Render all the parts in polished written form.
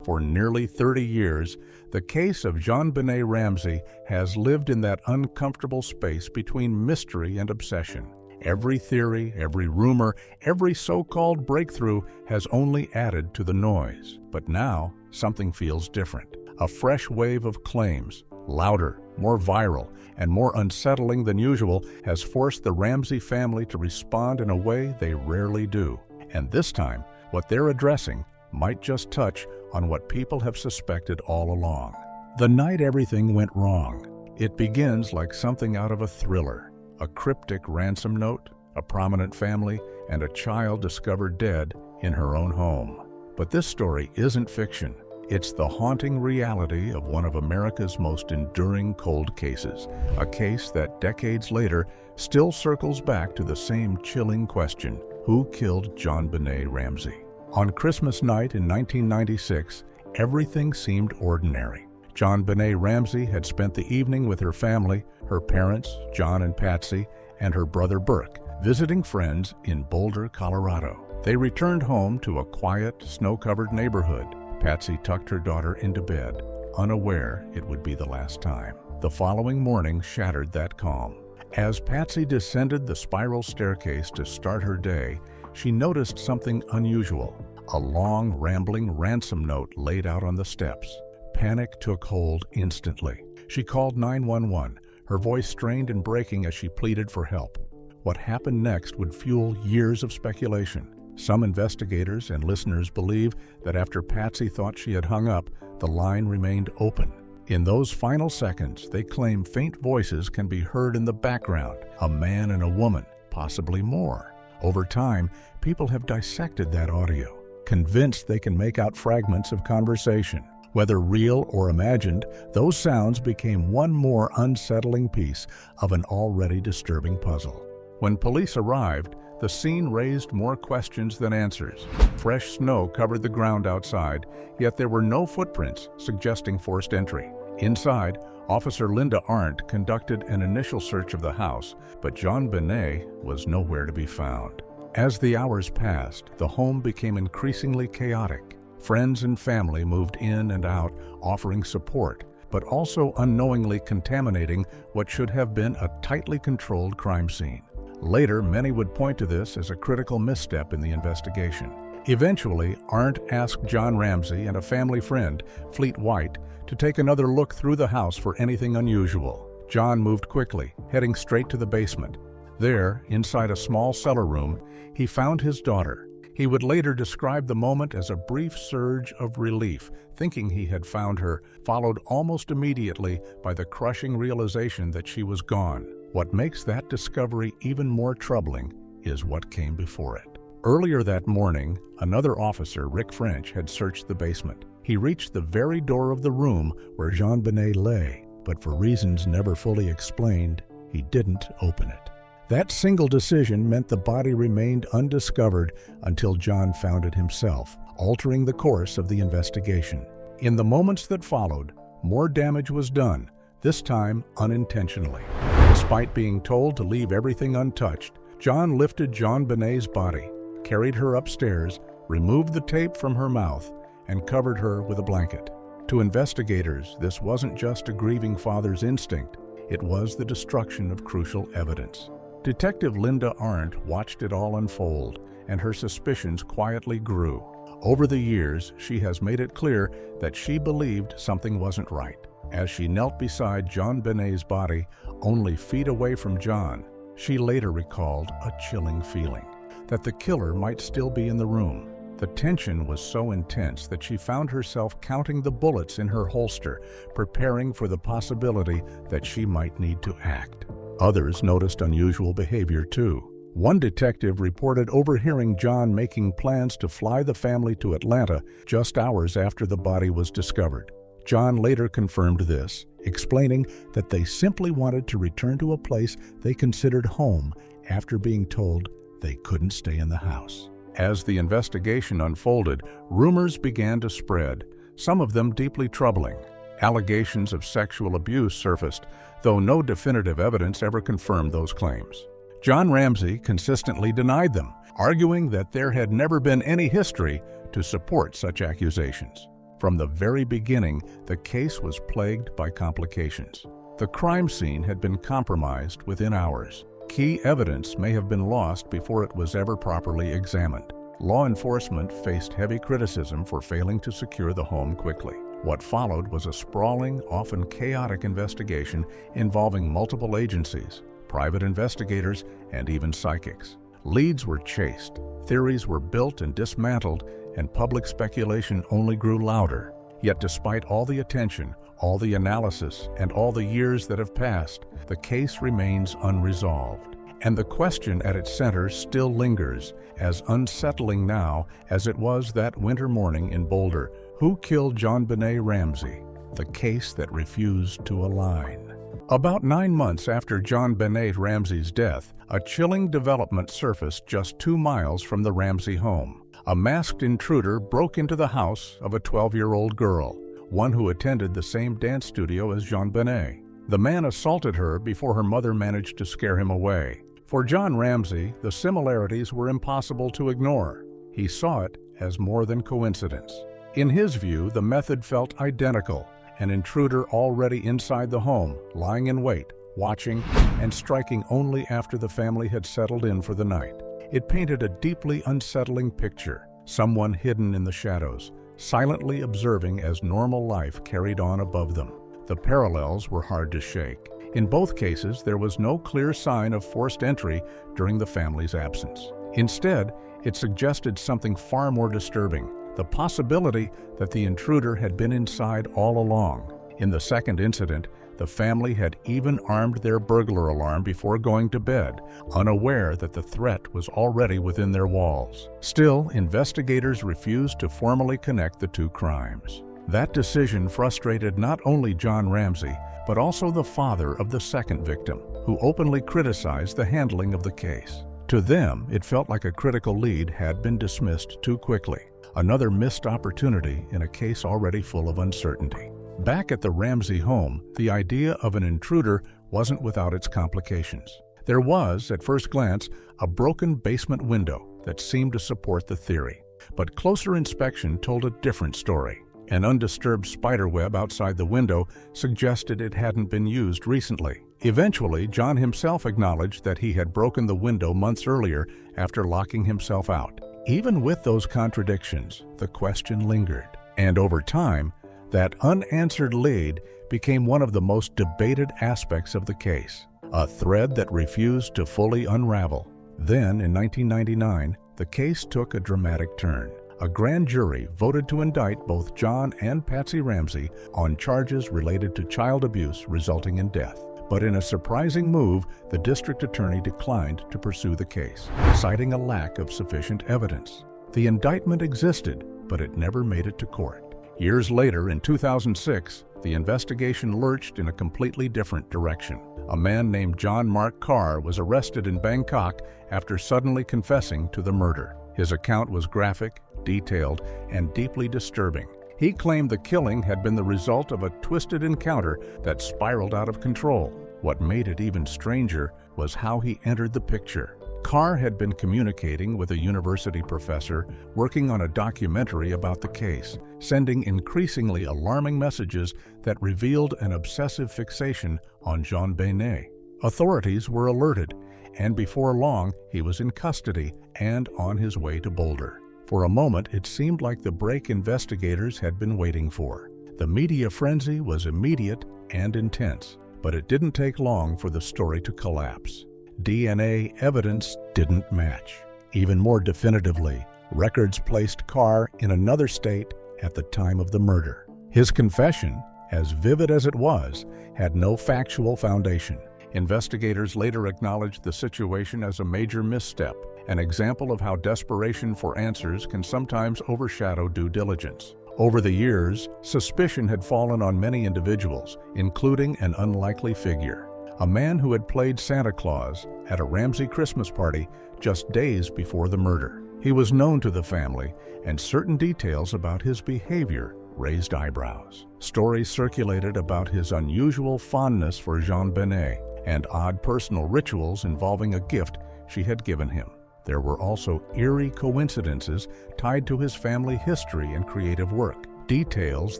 For nearly 30 years, the case of JonBenét Ramsey has lived in that uncomfortable space between mystery and obsession. Every theory, every rumor, every so-called breakthrough has only added to the noise. But now, something feels different. A fresh wave of claims, louder, more viral, and more unsettling than usual, has forced the Ramsey family to respond in a way they rarely do. And this time, what they're addressing might just touch on what people have suspected all along. The night everything went wrong. It begins like something out of a thriller. A cryptic ransom note, a prominent family, and a child discovered dead in her own home. But this story isn't fiction. It's the haunting reality of one of America's most enduring cold cases, a case that decades later still circles back to the same chilling question: who killed JonBenét Ramsey? On Christmas night in 1996, everything seemed ordinary. JonBenét Ramsey had spent the evening with her family, her parents, John and Patsy, and her brother Burke, visiting friends in Boulder, Colorado. They returned home to a quiet, snow-covered neighborhood. Patsy tucked her daughter into bed, unaware it would be the last time. The following morning shattered that calm. As Patsy descended the spiral staircase to start her day, she noticed something unusual: a long, rambling ransom note laid out on the steps. Panic took hold instantly. She called 911, her voice strained and breaking as she pleaded for help. What happened next would fuel years of speculation. Some investigators and listeners believe that after Patsy thought she had hung up, the line remained open. In those final seconds, they claim faint voices can be heard in the background, a man and a woman, possibly more. Over time, people have dissected that audio, convinced they can make out fragments of conversation. Whether real or imagined, those sounds became one more unsettling piece of an already disturbing puzzle. When police arrived, the scene raised more questions than answers. Fresh snow covered the ground outside, yet there were no footprints suggesting forced entry. Inside, Officer Linda Arndt conducted an initial search of the house, but JonBenét was nowhere to be found. As the hours passed, the home became increasingly chaotic. Friends and family moved in and out, offering support, but also unknowingly contaminating what should have been a tightly controlled crime scene. Later, many would point to this as a critical misstep in the investigation. Eventually, Arndt asked John Ramsey and a family friend, Fleet White, to take another look through the house for anything unusual. John moved quickly, heading straight to the basement. There, inside a small cellar room, he found his daughter. He would later describe the moment as a brief surge of relief, thinking he had found her, followed almost immediately by the crushing realization that she was gone. What makes that discovery even more troubling is what came before it. Earlier that morning, another officer, Rick French, had searched the basement. He reached the very door of the room where JonBenét lay, but for reasons never fully explained, he didn't open it. That single decision meant the body remained undiscovered until John found it himself, altering the course of the investigation. In the moments that followed, more damage was done, this time unintentionally. Despite being told to leave everything untouched, John lifted JonBenét's body, carried her upstairs, removed the tape from her mouth, and covered her with a blanket. To investigators, this wasn't just a grieving father's instinct, it was the destruction of crucial evidence. Detective Linda Arndt watched it all unfold, and her suspicions quietly grew. Over the years, she has made it clear that she believed something wasn't right. As she knelt beside JonBenét's body, only feet away from John, she later recalled a chilling feeling that the killer might still be in the room. The tension was so intense that she found herself counting the bullets in her holster, preparing for the possibility that she might need to act. Others noticed unusual behavior too. One detective reported overhearing John making plans to fly the family to Atlanta just hours after the body was discovered. John later confirmed this, explaining that they simply wanted to return to a place they considered home after being told they couldn't stay in the house. As the investigation unfolded, rumors began to spread, some of them deeply troubling. Allegations of sexual abuse surfaced, though no definitive evidence ever confirmed those claims. John Ramsey consistently denied them, arguing that there had never been any history to support such accusations. From the very beginning, the case was plagued by complications. The crime scene had been compromised within hours. Key evidence may have been lost before it was ever properly examined. Law enforcement faced heavy criticism for failing to secure the home quickly. What followed was a sprawling, often chaotic investigation involving multiple agencies, private investigators, and even psychics. Leads were chased, theories were built and dismantled, and public speculation only grew louder. Yet despite all the attention, all the analysis, and all the years that have passed, the case remains unresolved. And the question at its center still lingers, as unsettling now as it was that winter morning in Boulder. Who killed JonBenét Ramsey? The case that refused to align. About 9 months after JonBenét Ramsey's death, a chilling development surfaced just 2 miles from the Ramsey home. A masked intruder broke into the house of a 12-year-old girl, one who attended the same dance studio as JonBenét. The man assaulted her before her mother managed to scare him away. For John Ramsey, the similarities were impossible to ignore. He saw it as more than coincidence. In his view, the method felt identical, an intruder already inside the home, lying in wait, watching, and striking only after the family had settled in for the night. It painted a deeply unsettling picture, someone hidden in the shadows, silently observing as normal life carried on above them. The parallels were hard to shake. In both cases, there was no clear sign of forced entry during the family's absence. Instead, it suggested something far more disturbing, the possibility that the intruder had been inside all along. In the second incident, the family had even armed their burglar alarm before going to bed, unaware that the threat was already within their walls. Still, investigators refused to formally connect the two crimes. That decision frustrated not only John Ramsey, but also the father of the second victim, who openly criticized the handling of the case. To them, it felt like a critical lead had been dismissed too quickly, another missed opportunity in a case already full of uncertainty. Back at the Ramsey home, the idea of an intruder wasn't without its complications. There was, at first glance, a broken basement window that seemed to support the theory. But closer inspection told a different story. An undisturbed spiderweb outside the window suggested it hadn't been used recently. Eventually, John himself acknowledged that he had broken the window months earlier after locking himself out. Even with those contradictions, the question lingered. And over time, that unanswered lead became one of the most debated aspects of the case, a thread that refused to fully unravel. Then, in 1999, the case took a dramatic turn. A grand jury voted to indict both John and Patsy Ramsey on charges related to child abuse resulting in death. But in a surprising move, the district attorney declined to pursue the case, citing a lack of sufficient evidence. The indictment existed, but it never made it to court. Years later, in 2006, the investigation lurched in a completely different direction. A man named John Mark Carr was arrested in Bangkok after suddenly confessing to the murder. His account was graphic, detailed, and deeply disturbing. He claimed the killing had been the result of a twisted encounter that spiraled out of control. What made it even stranger was how he entered the picture. Carr had been communicating with a university professor working on a documentary about the case, sending increasingly alarming messages that revealed an obsessive fixation on JonBenét. Authorities were alerted, and before long, he was in custody and on his way to Boulder. For a moment, it seemed like the break investigators had been waiting for. The media frenzy was immediate and intense, but it didn't take long for the story to collapse. DNA evidence didn't match. Even more definitively, records placed Carr in another state at the time of the murder. His confession, as vivid as it was, had no factual foundation. Investigators later acknowledged the situation as a major misstep, an example of how desperation for answers can sometimes overshadow due diligence. Over the years, suspicion had fallen on many individuals, including an unlikely figure, a man who had played Santa Claus at a Ramsey Christmas party just days before the murder. He was known to the family, and certain details about his behavior raised eyebrows. Stories circulated about his unusual fondness for JonBenét and odd personal rituals involving a gift she had given him. There were also eerie coincidences tied to his family history and creative work. details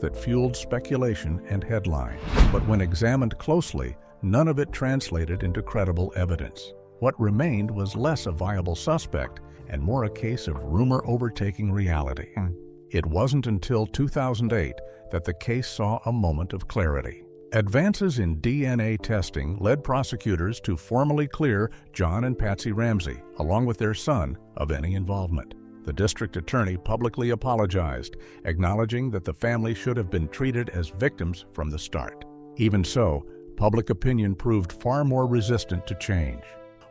that fueled speculation and headlines. But when examined closely, none of it translated into credible evidence. What remained was less a viable suspect and more a case of rumor overtaking reality. It wasn't until 2008 that the case saw a moment of clarity. Advances in DNA testing led prosecutors to formally clear John and Patsy Ramsey, along with their son, of any involvement. The district attorney publicly apologized, acknowledging that the family should have been treated as victims from the start. Even so, public opinion proved far more resistant to change.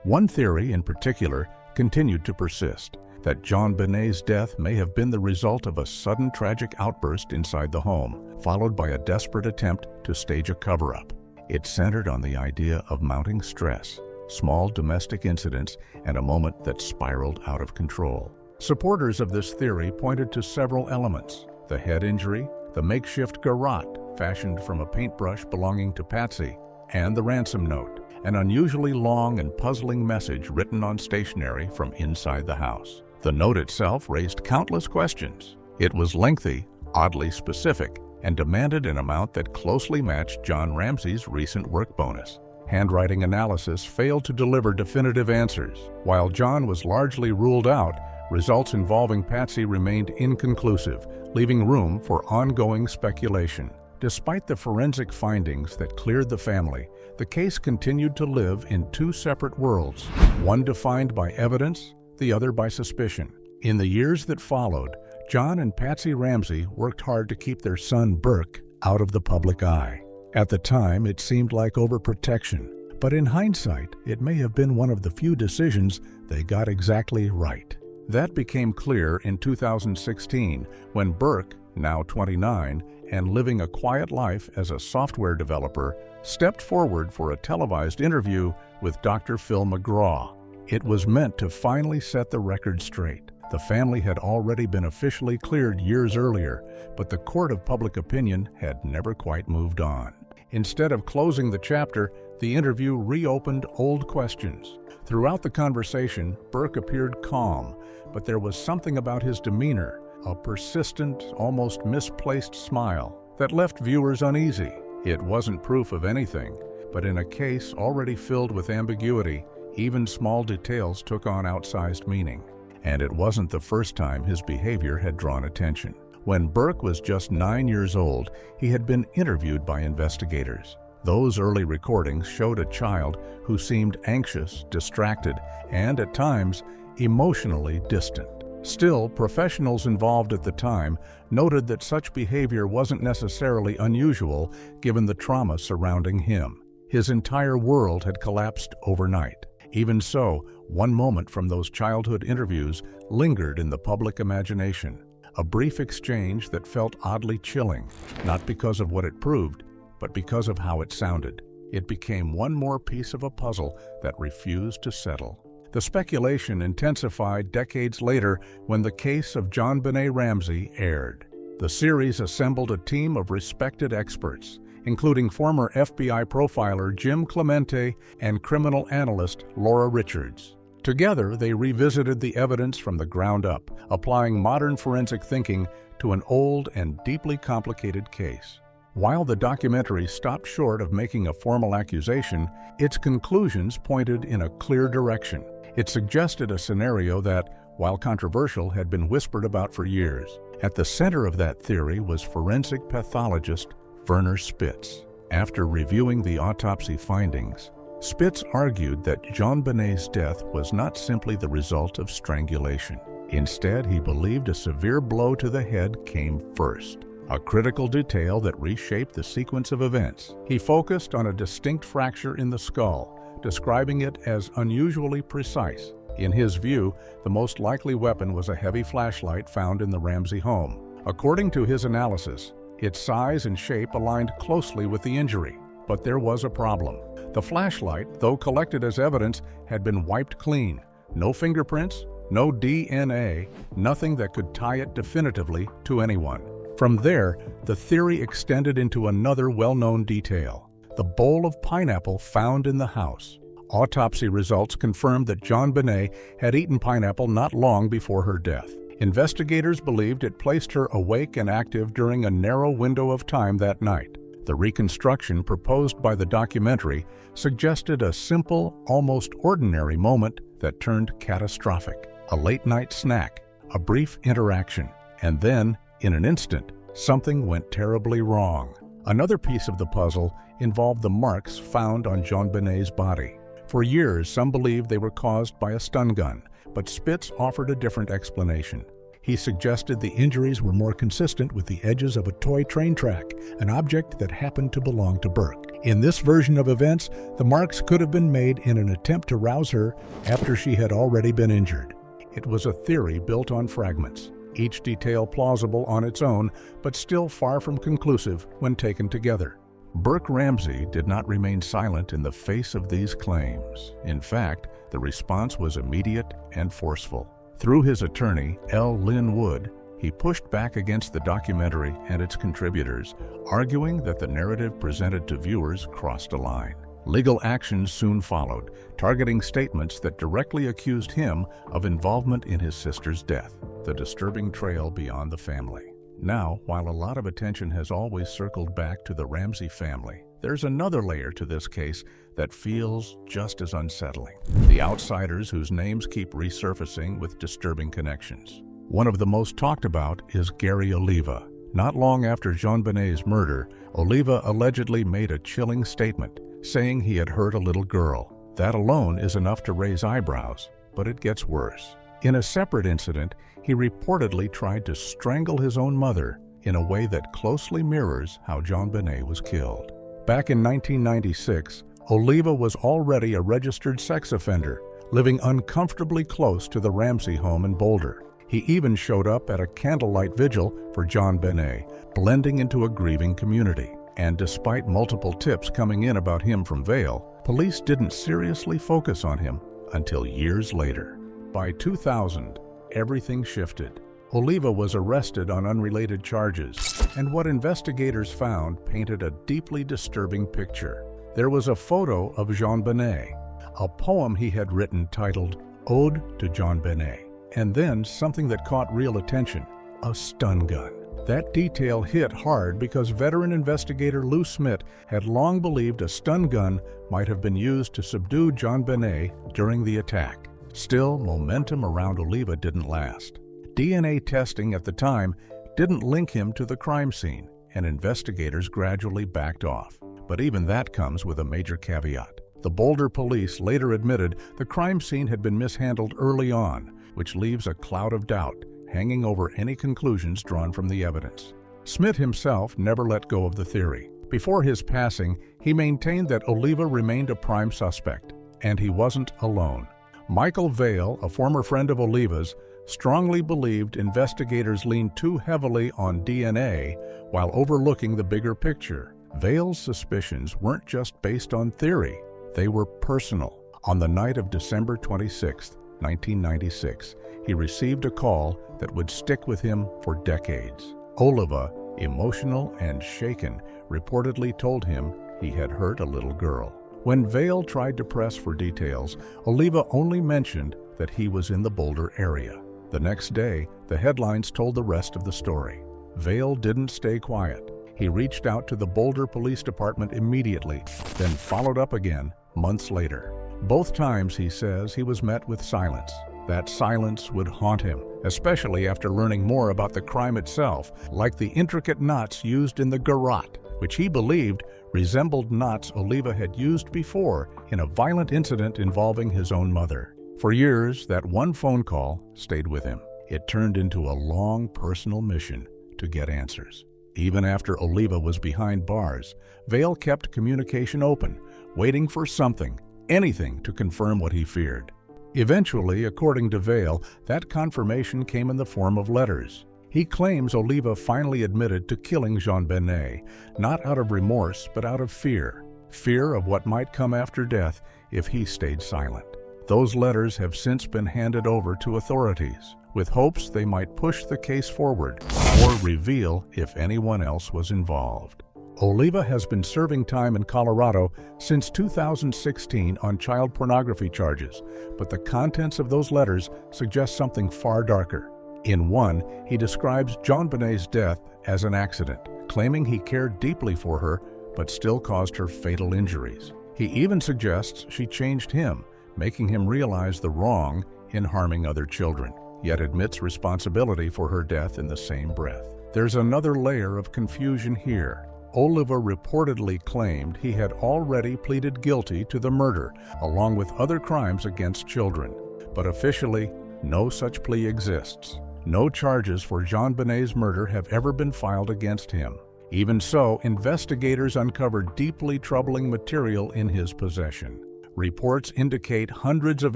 One theory in particular continued to persist, that JonBenét's death may have been the result of a sudden tragic outburst inside the home, followed by a desperate attempt to stage a cover-up. It centered on the idea of mounting stress, small domestic incidents, and a moment that spiraled out of control. Supporters of this theory pointed to several elements: the head injury, the makeshift garrote fashioned from a paintbrush belonging to Patsy, and the ransom note, an unusually long and puzzling message written on stationery from inside the house. The note itself raised countless questions. It was lengthy, oddly specific, and demanded an amount that closely matched John Ramsey's recent work bonus. Handwriting analysis failed to deliver definitive answers. While John was largely ruled out, results involving Patsy remained inconclusive, leaving room for ongoing speculation. Despite the forensic findings that cleared the family, the case continued to live in two separate worlds, one defined by evidence, the other by suspicion. In the years that followed, John and Patsy Ramsey worked hard to keep their son Burke out of the public eye. At the time, it seemed like overprotection, but in hindsight, it may have been one of the few decisions they got exactly right. That became clear in 2016 when Burke, now 29, and living a quiet life as a software developer, stepped forward for a televised interview with Dr. Phil McGraw. It was meant to finally set the record straight. The family had already been officially cleared years earlier, but the court of public opinion had never quite moved on. Instead of closing the chapter, the interview reopened old questions. Throughout the conversation, Burke appeared calm, but there was something about his demeanor, a persistent, almost misplaced smile, that left viewers uneasy. It wasn't proof of anything, but in a case already filled with ambiguity, even small details took on outsized meaning. And it wasn't the first time his behavior had drawn attention. When Burke was just 9 years old, he had been interviewed by investigators. Those early recordings showed a child who seemed anxious, distracted, and at times emotionally distant. Still, professionals involved at the time noted that such behavior wasn't necessarily unusual given the trauma surrounding him. His entire world had collapsed overnight. Even so, one moment from those childhood interviews lingered in the public imagination. A brief exchange that felt oddly chilling, not because of what it proved, but because of how it sounded. It became one more piece of a puzzle that refused to settle. The speculation intensified decades later when the case of JonBenét Ramsey aired. The series assembled a team of respected experts, including former FBI profiler Jim Clemente and criminal analyst Laura Richards. Together, they revisited the evidence from the ground up, applying modern forensic thinking to an old and deeply complicated case. While the documentary stopped short of making a formal accusation, its conclusions pointed in a clear direction. It suggested a scenario that, while controversial, had been whispered about for years. At the center of that theory was forensic pathologist Werner Spitz. After reviewing the autopsy findings, Spitz argued that JonBenét's death was not simply the result of strangulation. Instead, he believed a severe blow to the head came first, a critical detail that reshaped the sequence of events. He focused on a distinct fracture in the skull, describing it as unusually precise. In his view, the most likely weapon was a heavy flashlight found in the Ramsey home. According to his analysis, its size and shape aligned closely with the injury. But there was a problem. The flashlight, though collected as evidence, had been wiped clean. No fingerprints, no DNA, nothing that could tie it definitively to anyone. From there, the theory extended into another well-known detail: the bowl of pineapple found in the house. Autopsy results confirmed that JonBenét had eaten pineapple not long before her death. Investigators believed it placed her awake and active during a narrow window of time that night. The reconstruction proposed by the documentary suggested a simple, almost ordinary moment that turned catastrophic. A late-night snack, a brief interaction, and then, in an instant, something went terribly wrong. Another piece of the puzzle involved the marks found on JonBenét's body. For years, some believed they were caused by a stun gun, but Spitz offered a different explanation. He suggested the injuries were more consistent with the edges of a toy train track, an object that happened to belong to Burke. In this version of events, the marks could have been made in an attempt to rouse her after she had already been injured. It was a theory built on fragments, each detail plausible on its own, but still far from conclusive when taken together. Burke Ramsey did not remain silent in the face of these claims. In fact, the response was immediate and forceful. Through his attorney, L. Lynn Wood, he pushed back against the documentary and its contributors, arguing that the narrative presented to viewers crossed a line. Legal actions soon followed, targeting statements that directly accused him of involvement in his sister's death, the disturbing trail beyond the family. Now, while a lot of attention has always circled back to the Ramsey family, there's another layer to this case that feels just as unsettling. The outsiders whose names keep resurfacing with disturbing connections. One of the most talked about is Gary Oliva. Not long after JonBenét's murder, Oliva allegedly made a chilling statement, saying he had hurt a little girl. That alone is enough to raise eyebrows, but it gets worse. In a separate incident, he reportedly tried to strangle his own mother in a way that closely mirrors how JonBenét was killed. Back in 1996, Oliva was already a registered sex offender, living uncomfortably close to the Ramsey home in Boulder. He even showed up at a candlelight vigil for JonBenét, blending into a grieving community. And despite multiple tips coming in about him from Vail, police didn't seriously focus on him until years later. By 2000, everything shifted. Oliva was arrested on unrelated charges, and what investigators found painted a deeply disturbing picture. There was a photo of JonBenét, a poem he had written titled Ode to JonBenét, and then something that caught real attention, a stun gun. That detail hit hard because veteran investigator Lou Smith had long believed a stun gun might have been used to subdue JonBenét during the attack. Still, momentum around Oliva didn't last. DNA testing at the time didn't link him to the crime scene, and investigators gradually backed off. But even that comes with a major caveat. The Boulder police later admitted the crime scene had been mishandled early on, which leaves a cloud of doubt hanging over any conclusions drawn from the evidence. Smith himself never let go of the theory. Before his passing, he maintained that Oliva remained a prime suspect, and he wasn't alone. Michael Vail, a former friend of Oliva's, strongly believed investigators leaned too heavily on DNA while overlooking the bigger picture. Vail's suspicions weren't just based on theory, they were personal. On the night of December 26, 1996, he received a call that would stick with him for decades. Oliva, emotional and shaken, reportedly told him he had hurt a little girl. When Vail tried to press for details, Oliva only mentioned that he was in the Boulder area. The next day, the headlines told the rest of the story. Vail didn't stay quiet. He reached out to the Boulder Police Department immediately, then followed up again months later. Both times, he says, he was met with silence. That silence would haunt him, especially after learning more about the crime itself, like the intricate knots used in the garrote, which he believed resembled knots Oliva had used before in a violent incident involving his own mother. For years, that one phone call stayed with him. It turned into a long personal mission to get answers. Even after Oliva was behind bars, Vail kept communication open, waiting for something, anything to confirm what he feared. Eventually, according to Vail, that confirmation came in the form of letters. He claims Oliva finally admitted to killing JonBenét, not out of remorse, but out of fear. Fear of what might come after death if he stayed silent. Those letters have since been handed over to authorities, with hopes they might push the case forward or reveal if anyone else was involved. Oliva has been serving time in Colorado since 2016 on child pornography charges, but the contents of those letters suggest something far darker. In one, he describes JonBenét's death as an accident, claiming he cared deeply for her but still caused her fatal injuries. He even suggests she changed him, making him realize the wrong in harming other children, yet admits responsibility for her death in the same breath. There's another layer of confusion here. Oliva reportedly claimed he had already pleaded guilty to the murder, along with other crimes against children. But officially, no such plea exists. No charges for JonBenét's murder have ever been filed against him. Even so, investigators uncovered deeply troubling material in his possession. Reports indicate hundreds of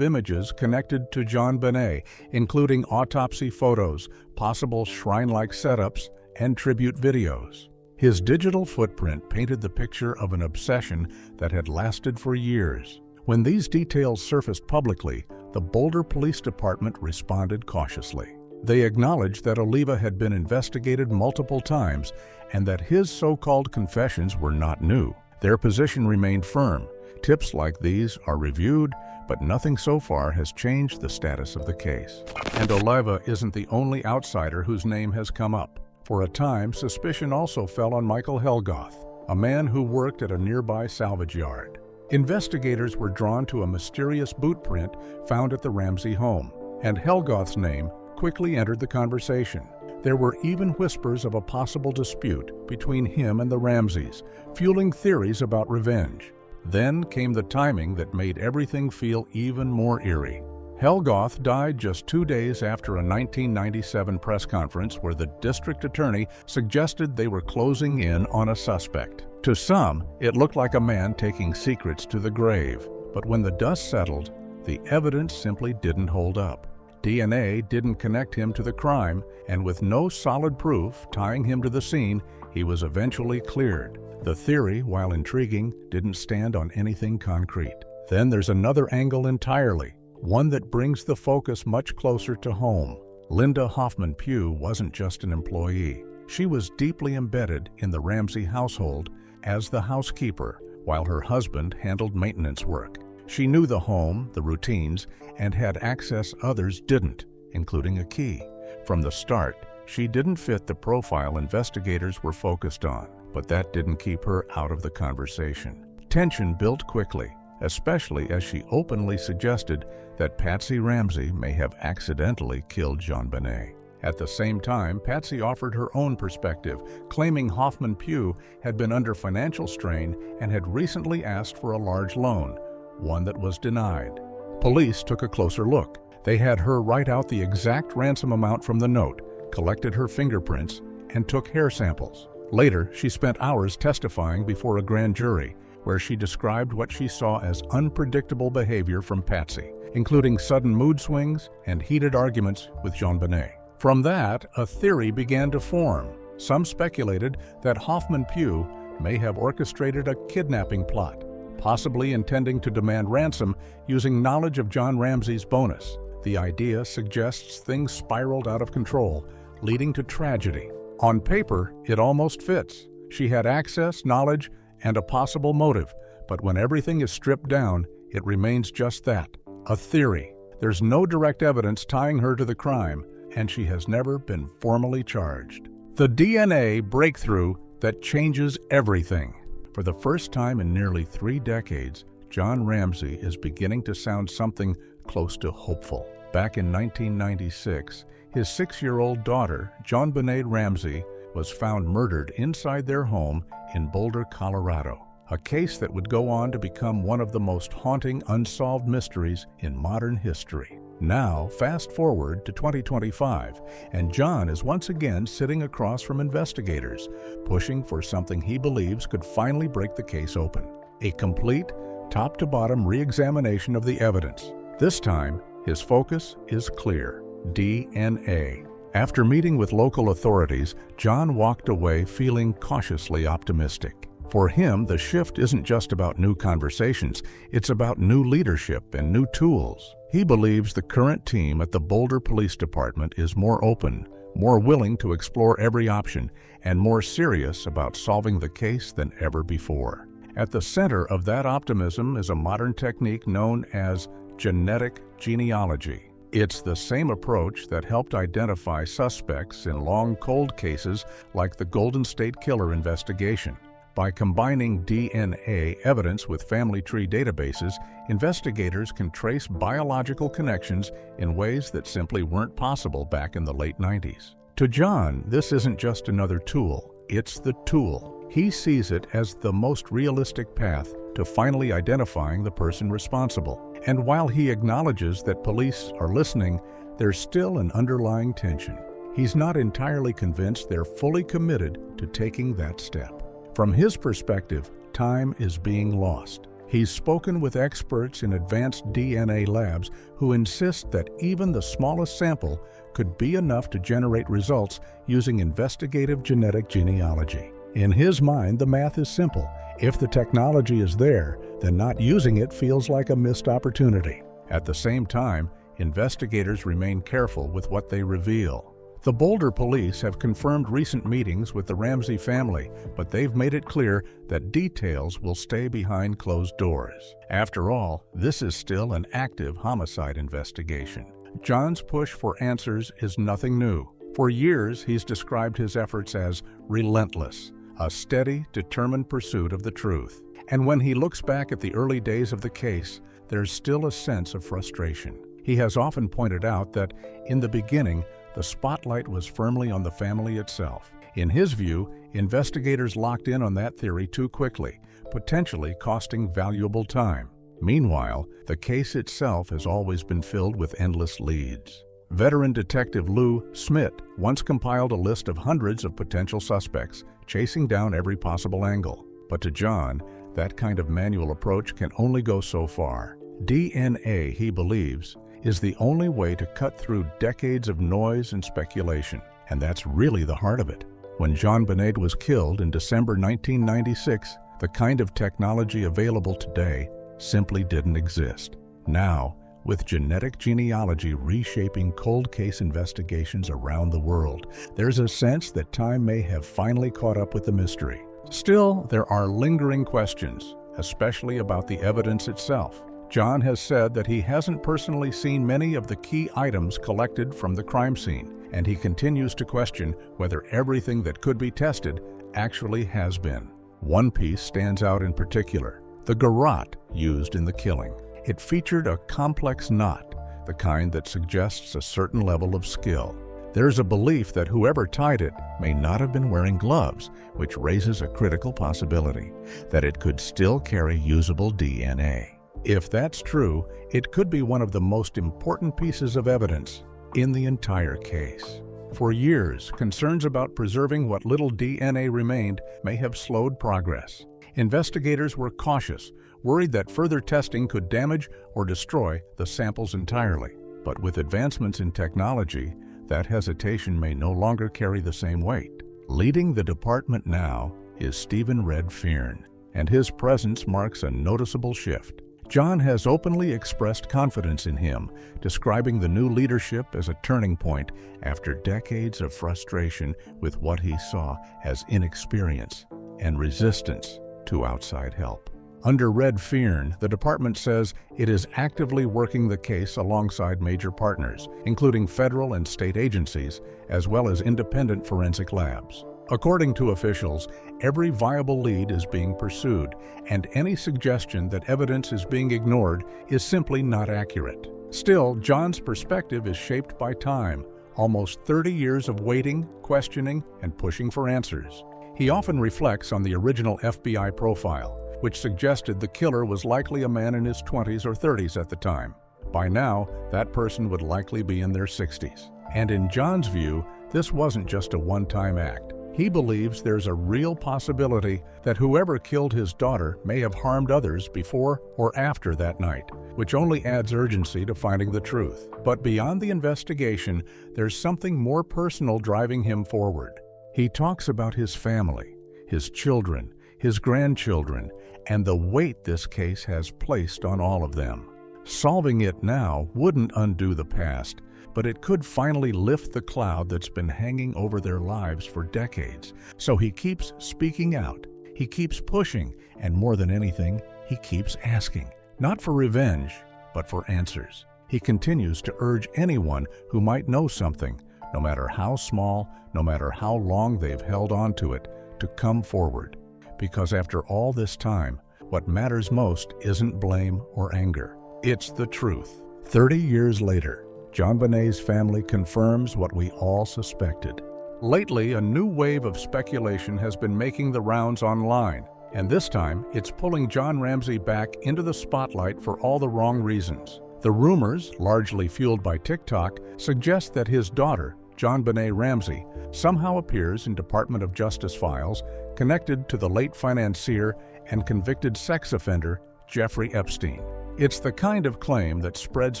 images connected to JonBenét, including autopsy photos, possible shrine-like setups, and tribute videos. His digital footprint painted the picture of an obsession that had lasted for years. When these details surfaced publicly, the Boulder Police Department responded cautiously. They acknowledged that Oliva had been investigated multiple times and that his so-called confessions were not new. Their position remained firm. Tips like these are reviewed, but nothing so far has changed the status of the case. And Oliva isn't the only outsider whose name has come up. For a time, suspicion also fell on Michael Helgoth, a man who worked at a nearby salvage yard. Investigators were drawn to a mysterious boot print found at the Ramsey home, and Helgoth's name quickly entered the conversation. There were even whispers of a possible dispute between him and the Ramseys, fueling theories about revenge. Then came the timing that made everything feel even more eerie. Helgoth died just 2 days after a 1997 press conference where the district attorney suggested they were closing in on a suspect. To some, it looked like a man taking secrets to the grave. But when the dust settled, the evidence simply didn't hold up. DNA didn't connect him to the crime, and with no solid proof tying him to the scene, he was eventually cleared. The theory, while intriguing, didn't stand on anything concrete. Then there's another angle entirely, one that brings the focus much closer to home. Linda Hoffman Pugh wasn't just an employee. She was deeply embedded in the Ramsey household as the housekeeper, while her husband handled maintenance work. She knew the home, the routines, and had access others didn't, including a key. From the start, she didn't fit the profile investigators were focused on, but that didn't keep her out of the conversation. Tension built quickly, especially as she openly suggested that Patsy Ramsey may have accidentally killed JonBenét. At the same time, Patsy offered her own perspective, claiming Hoffman Pugh had been under financial strain and had recently asked for a large loan, one that was denied. Police took a closer look. They had her write out the exact ransom amount from the note, collected her fingerprints, and took hair samples. Later, she spent hours testifying before a grand jury, where she described what she saw as unpredictable behavior from Patsy, including sudden mood swings and heated arguments with JonBenét. From that, a theory began to form. Some speculated that Hoffman Pugh may have orchestrated a kidnapping plot, possibly intending to demand ransom using knowledge of John Ramsey's bonus. The idea suggests things spiraled out of control, leading to tragedy. On paper, it almost fits. She had access, knowledge, and a possible motive, but when everything is stripped down, it remains just that, a theory. There's no direct evidence tying her to the crime, and she has never been formally charged. The DNA breakthrough that changes everything. For the first time in nearly 3 decades, John Ramsey is beginning to sound something close to hopeful. Back in 1996, his 6-year-old daughter, JonBenét Ramsey, was found murdered inside their home in Boulder, Colorado, a case that would go on to become one of the most haunting unsolved mysteries in modern history. Now, fast forward to 2025, and John is once again sitting across from investigators, pushing for something he believes could finally break the case open. A complete, top-to-bottom re-examination of the evidence. This time, his focus is clear: DNA. After meeting with local authorities, John walked away feeling cautiously optimistic. For him, the shift isn't just about new conversations, it's about new leadership and new tools. He believes the current team at the Boulder Police Department is more open, more willing to explore every option, and more serious about solving the case than ever before. At the center of that optimism is a modern technique known as genetic genealogy. It's the same approach that helped identify suspects in long cold cases like the Golden State Killer investigation. By combining DNA evidence with family tree databases, investigators can trace biological connections in ways that simply weren't possible back in the late 90s. To John, this isn't just another tool, it's the tool. He sees it as the most realistic path to finally identifying the person responsible. And while he acknowledges that police are listening, there's still an underlying tension. He's not entirely convinced they're fully committed to taking that step. From his perspective, time is being lost. He's spoken with experts in advanced DNA labs who insist that even the smallest sample could be enough to generate results using investigative genetic genealogy. In his mind, the math is simple. If the technology is there, then not using it feels like a missed opportunity. At the same time, investigators remain careful with what they reveal. The Boulder police have confirmed recent meetings with the Ramsey family, but they've made it clear that details will stay behind closed doors. After all, this is still an active homicide investigation. John's push for answers is nothing new. For years, he's described his efforts as relentless, a steady, determined pursuit of the truth. And when he looks back at the early days of the case, there's still a sense of frustration. He has often pointed out that, in the beginning, the spotlight was firmly on the family itself. In his view, investigators locked in on that theory too quickly, potentially costing valuable time. Meanwhile, the case itself has always been filled with endless leads. Veteran detective Lou Smith once compiled a list of hundreds of potential suspects, chasing down every possible angle. But to John, that kind of manual approach can only go so far. DNA, he believes, is the only way to cut through decades of noise and speculation. And that's really the heart of it. When JonBenét was killed in December 1996, the kind of technology available today simply didn't exist. Now, with genetic genealogy reshaping cold case investigations around the world, there's a sense that time may have finally caught up with the mystery. Still, there are lingering questions, especially about the evidence itself. John has said that he hasn't personally seen many of the key items collected from the crime scene, and he continues to question whether everything that could be tested actually has been. One piece stands out in particular: the garrote used in the killing. It featured a complex knot, the kind that suggests a certain level of skill. There's a belief that whoever tied it may not have been wearing gloves, which raises a critical possibility that it could still carry usable DNA. If that's true, it could be one of the most important pieces of evidence in the entire case. For years, concerns about preserving what little DNA remained may have slowed progress. Investigators were cautious, worried that further testing could damage or destroy the samples entirely. But with advancements in technology, that hesitation may no longer carry the same weight. Leading the department now is Stephen Red Fearn, and his presence marks a noticeable shift. John has openly expressed confidence in him, describing the new leadership as a turning point after decades of frustration with what he saw as inexperience and resistance to outside help. Under Red Fearn, the department says it is actively working the case alongside major partners, including federal and state agencies, as well as independent forensic labs. According to officials, every viable lead is being pursued, and any suggestion that evidence is being ignored is simply not accurate. Still, John's perspective is shaped by time, almost 30 years of waiting, questioning, and pushing for answers. He often reflects on the original FBI profile, which suggested the killer was likely a man in his 20s or 30s at the time. By now, that person would likely be in their 60s. And in John's view, this wasn't just a one-time act. He believes there's a real possibility that whoever killed his daughter may have harmed others before or after that night, which only adds urgency to finding the truth. But beyond the investigation, there's something more personal driving him forward. He talks about his family, his children, his grandchildren, and the weight this case has placed on all of them. Solving it now wouldn't undo the past, but it could finally lift the cloud that's been hanging over their lives for decades. So he keeps speaking out, he keeps pushing, and more than anything, he keeps asking. Not for revenge, but for answers. He continues to urge anyone who might know something, no matter how small, no matter how long they've held on to it, to come forward. Because after all this time, what matters most isn't blame or anger. It's the truth. 30 years later, JonBenét's family confirms what we all suspected. Lately, a new wave of speculation has been making the rounds online, and this time it's pulling Jon Ramsey back into the spotlight for all the wrong reasons. The rumors, largely fueled by TikTok, suggest that his daughter, JonBenét Ramsey, somehow appears in Department of Justice files connected to the late financier and convicted sex offender Jeffrey Epstein. It's the kind of claim that spreads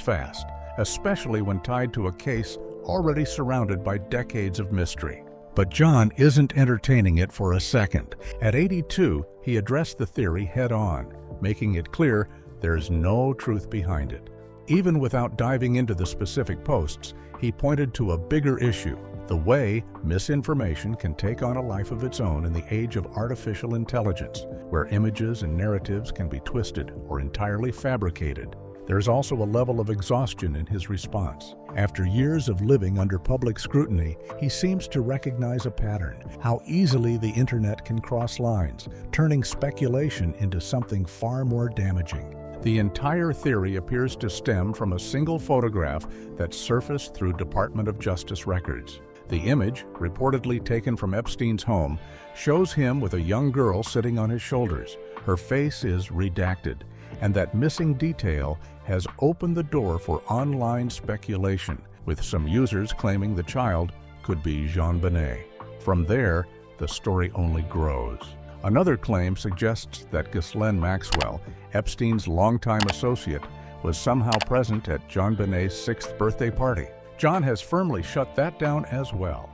fast, especially when tied to a case already surrounded by decades of mystery. But Jon isn't entertaining it for a second. At 82, he addressed the theory head-on, making it clear there's no truth behind it. Even without diving into the specific posts, he pointed to a bigger issue: the way misinformation can take on a life of its own in the age of artificial intelligence, where images and narratives can be twisted or entirely fabricated. There's also a level of exhaustion in his response. After years of living under public scrutiny, he seems to recognize a pattern: how easily the internet can cross lines, turning speculation into something far more damaging. The entire theory appears to stem from a single photograph that surfaced through Department of Justice records. The image, reportedly taken from Epstein's home, shows him with a young girl sitting on his shoulders. Her face is redacted, and that missing detail has opened the door for online speculation, with some users claiming the child could be JonBenét. From there, the story only grows. Another claim suggests that Ghislaine Maxwell, Epstein's longtime associate, was somehow present at JonBenét's 6th birthday party. Jon has firmly shut that down as well.